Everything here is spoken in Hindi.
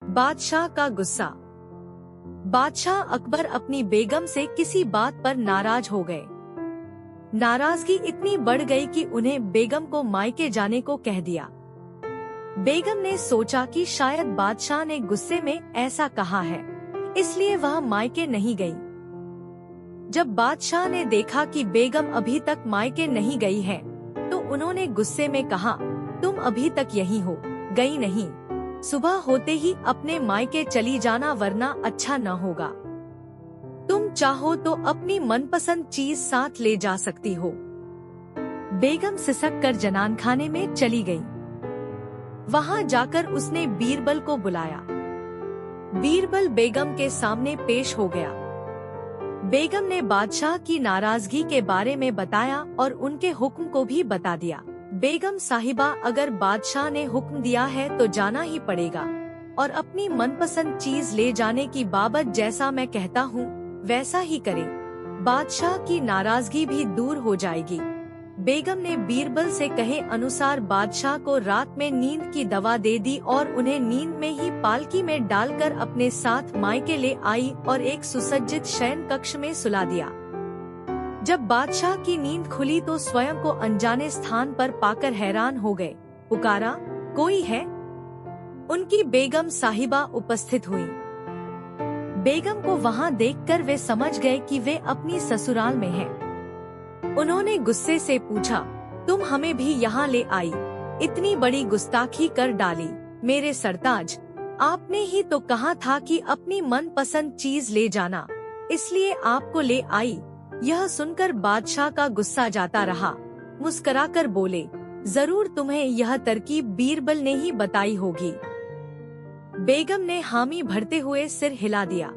बादशाह का गुस्सा। बादशाह अकबर अपनी बेगम से किसी बात पर नाराज हो गए। नाराजगी इतनी बढ़ गई कि उन्हें बेगम को मायके जाने को कह दिया। बेगम ने सोचा कि शायद बादशाह ने गुस्से में ऐसा कहा है, इसलिए वह मायके नहीं गई। जब बादशाह ने देखा कि बेगम अभी तक मायके नहीं गई है, तो उन्होंने गुस्से में कहा, तुम अभी तक यहीं हो, गई नहीं। सुबह होते ही अपने मायके चली जाना, वरना अच्छा न होगा। तुम चाहो तो अपनी मनपसंद चीज साथ ले जा सकती हो। बेगम सिसक कर जनानखाने में चली गई। वहां जाकर उसने बीरबल को बुलाया। बीरबल बेगम के सामने पेश हो गया। बेगम ने बादशाह की नाराजगी के बारे में बताया और उनके हुक्म को भी बता दिया। बेगम साहिबा, अगर बादशाह ने हुक्म दिया है तो जाना ही पड़ेगा, और अपनी मनपसंद चीज ले जाने की बाबत जैसा मैं कहता हूँ वैसा ही करे। बादशाह की नाराजगी भी दूर हो जाएगी। बेगम ने बीरबल से कहे अनुसार बादशाह को रात में नींद की दवा दे दी और उन्हें नींद में ही पालकी में डालकर अपने साथ मायके ले आई और एक सुसज्जित शयन कक्ष में सुला दिया। जब बादशाह की नींद खुली तो स्वयं को अनजाने स्थान पर पाकर हैरान हो गए। पुकारा, कोई है? उनकी बेगम साहिबा उपस्थित हुई। बेगम को वहां देखकर वे समझ गए कि वे अपनी ससुराल में हैं। उन्होंने गुस्से से पूछा, तुम हमें भी यहाँ ले आई? इतनी बड़ी गुस्ताखी कर डाली। मेरे सरताज, आपने ही तो कहा था कि अपनी मनपसंद चीज ले जाना, इसलिए आपको ले आई। यह सुनकर बादशाह का गुस्सा जाता रहा। मुस्कुराकर बोले, जरूर तुम्हें यह तरकीब बीरबल ने ही बताई होगी। बेगम ने हामी भरते हुए सिर हिला दिया।